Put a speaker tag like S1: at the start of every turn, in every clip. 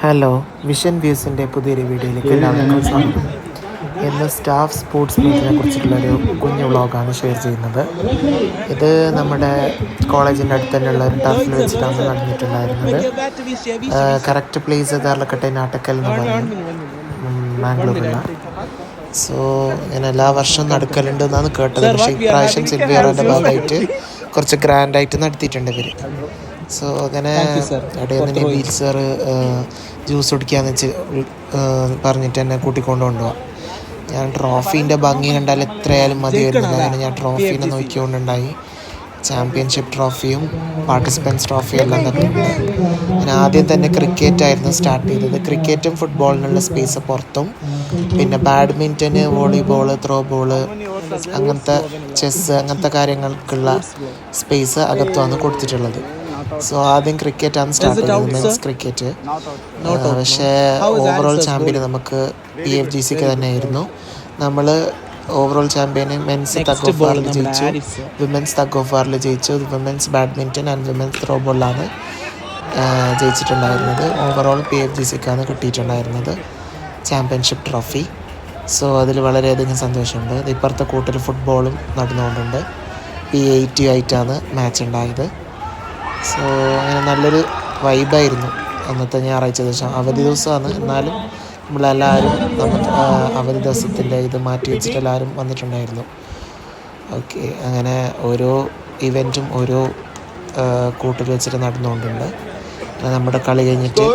S1: Hello, vision വ്യൂസിൻ്റെ പുതിയൊരു വീഡിയോയിലേക്ക് എല്ലാവർക്കും സ്വാഗതം. ഇന്ന് സ്റ്റാഫ് സ്പോർട്സ് മീറ്റിനെ കുറിച്ചിട്ടുള്ളൊരു കുഞ്ഞു വ്ളോഗാണ് ഷെയർ ചെയ്യുന്നത്. ഇത് നമ്മുടെ കോളേജിൻ്റെ അടുത്ത് തന്നെയുള്ള ഒരു ടർഫിൽ വെച്ചിട്ടാണ് നടന്നിട്ടുണ്ടായിരുന്നത്. കറക്റ്റ് പ്ലേസ് ധാർലക്കട്ടെ നാട്ടക്കൽ എന്ന് പറയും, മാംഗ്ലൂരിലുള്ള. സോ ഇങ്ങനെ എല്ലാ വർഷവും നടക്കലുണ്ട് എന്നാണ് കേട്ടത്. പക്ഷേ ഇപ്രാവശ്യം സിൽവിയറിൻ്റെ ഭാഗമായിട്ട് കുറച്ച് ഗ്രാൻഡായിട്ട് നടത്തിയിട്ടുണ്ട് ഇവർ. സോ അങ്ങനെ ഇടയിൽ നിന്ന് നബീൽ സാർ ജ്യൂസ് കുടിക്കാന്ന് വെച്ച് പറഞ്ഞിട്ട് എന്നെ കൂട്ടിക്കൊണ്ട് കൊണ്ടുപോകാം. ഞാൻ ട്രോഫീൻ്റെ ഭംഗി കണ്ടാൽ എത്രയായാലും മതിയായിരുന്നില്ല. അങ്ങനെ ഞാൻ ട്രോഫീനെ നോക്കിക്കൊണ്ടുണ്ടായി. ചാമ്പ്യൻഷിപ്പ് ട്രോഫിയും പാർട്ടിസിപ്പൻസ് ട്രോഫിയും എല്ലാം തന്നെ ഉണ്ട്. ഞാൻ ആദ്യം തന്നെ ക്രിക്കറ്റായിരുന്നു സ്റ്റാർട്ട് ചെയ്തത്. ക്രിക്കറ്റും ഫുട്ബോളിനുള്ള സ്പേസ് പുറത്തും, പിന്നെ ബാഡ്മിൻ്റന്, വോളിബോള്, ത്രോ ബോള്, അങ്ങനത്തെ ചെസ്സ്, അങ്ങനത്തെ കാര്യങ്ങൾക്കുള്ള സ്പേസ് അകത്തുമാണ് കൊടുത്തിട്ടുള്ളത്. സോ ആദ്യം ക്രിക്കറ്റാണ് സ്റ്റാർട്ട് ചെയ്തത്, മെൻസ് ക്രിക്കറ്റ്. പക്ഷേ ഓവറോൾ ചാമ്പ്യൻ നമുക്ക് PFGCക്ക് തന്നെയായിരുന്നു. നമ്മൾ ഓവറോൾ ചാമ്പ്യന് മെൻസ് തഗ് ഓഫ് വാറിൽ ജയിച്ചു, വിമൻസ് തഗ് ഓഫ് വാറിൽ ജയിച്ചു, women's badminton and women's throw ബോളിലാണ് ജയിച്ചിട്ടുണ്ടായിരുന്നത്. ഓവറോൾ PFGCക്കാണ് കിട്ടിയിട്ടുണ്ടായിരുന്നത് ചാമ്പ്യൻഷിപ്പ് ട്രോഫി. സോ അതിൽ വളരെയധികം സന്തോഷമുണ്ട്. ഇപ്പുറത്തെ കൂട്ടിൽ ഫുട്ബോളും നടന്നുകൊണ്ടുണ്ട്. P80 ആയിട്ടാണ് മാച്ച് ഉണ്ടായത്. സോ അങ്ങനെ നല്ലൊരു വൈബായിരുന്നു അന്നത്തെ ഞായറാഴ്ച ദിവസം. അവധി ദിവസമാണ്, എന്നാലും നമ്മളെല്ലാവരും നമുക്ക് അവധി ദിവസത്തിൻ്റെ ഇത് മാറ്റി വെച്ചിട്ട് എല്ലാവരും വന്നിട്ടുണ്ടായിരുന്നു. ഓക്കെ, അങ്ങനെ ഓരോ ഇവൻറ്റും ഓരോ കൂട്ടിൽ വെച്ചിട്ട് നടന്നുകൊണ്ടുണ്ട്. നമ്മുടെ കളി കഴിഞ്ഞിട്ട്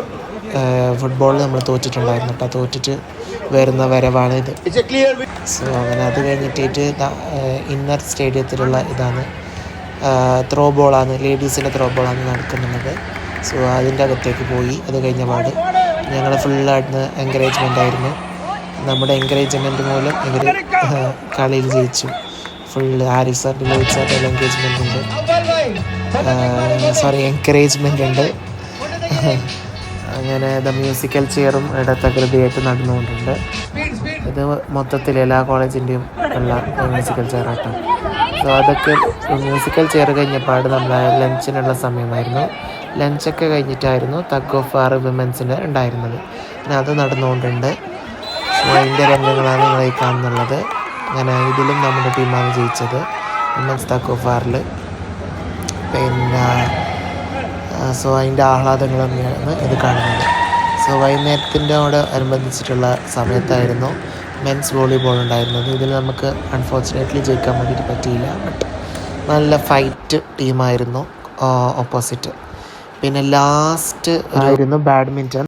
S1: ഫുട്ബോളിൽ നമ്മൾ തോറ്റിട്ടുണ്ടായിരുന്നു കേട്ടോ. തോറ്റിട്ട് വരുന്ന വരവാണ് ഇത്. സോ അങ്ങനെ അത് കഴിഞ്ഞിട്ട് ഇന്നർ സ്റ്റേഡിയത്തിലുള്ള ഇതാണ് ത്രോ ബോളാണ്, ലേഡീസിൻ്റെ ത്രോ ബോളാണ് നടക്കുന്നുള്ളത്. സോ അതിൻ്റെ അകത്തേക്ക് പോയി. അത് കഴിഞ്ഞ പാട് ഞങ്ങൾ ഫുള്ളായിട്ട് എൻകറേജ്മെൻ്റ് ആയിരുന്നു. നമ്മുടെ എൻകറേജ്മെൻറ്റ് മൂലം ഇവർ കളിയിൽ ജയിച്ചു. ഫുള്ള് ആരിഫ് സാർ, ലോഹിത് സാറിൻ്റെ എൻകറേജ്മെൻ്റ് ഉണ്ട്. അങ്ങനെ മ്യൂസിക്കൽ ചെയറും ഇടത്തകൃതിയായിട്ട് നടന്നുകൊണ്ടുണ്ട്. ഇത് മൊത്തത്തിൽ എല്ലാ കോളേജിൻ്റെയും ഉള്ള മ്യൂസിക്കൽ ചെയറാട്ടോ. സോ അതൊക്കെ മ്യൂസിക്കൽ ചെയർ കഴിഞ്ഞപ്പാട് നമ്മൾ ലഞ്ചിനുള്ള സമയമായിരുന്നു. ലഞ്ചൊക്കെ കഴിഞ്ഞിട്ടായിരുന്നു തഗ് ഓഫ് വാർ വിമൻസിൻ്റെ ഉണ്ടായിരുന്നത്. പിന്നെ അത് നടന്നുകൊണ്ടുണ്ട്. സോ അതിൻ്റെ രംഗങ്ങളാണ് നിങ്ങളീ കാണുന്നുള്ളത്. അങ്ങനെ ഇതിലും നമ്മുടെ ടീമാണ് ജയിച്ചത്, വിമൻസ് തഗ് ഓഫ് വാറിൽ. പിന്നെ സോ അതിൻ്റെ ആഹ്ലാദങ്ങൾ തന്നെയാണ് ഇത് കാണുന്നത്. സോ വൈകുന്നേരത്തിനോട് അനുബന്ധിച്ചിട്ടുള്ള സമയത്തായിരുന്നു മെൻസ് വോളിബോൾ ഉണ്ടായിരുന്നത്. ഇതിൽ നമുക്ക് അൺഫോർച്ചുനേറ്റ്ലി ജയിക്കാൻ വേണ്ടിയിട്ട് പറ്റിയില്ല. ബട്ട് നല്ല ഫൈറ്റ് ടീമായിരുന്നു ഓപ്പോസിറ്റ്. പിന്നെ ലാസ്റ്റ് ആയിരുന്നു ബാഡ്മിൻ്റൺ.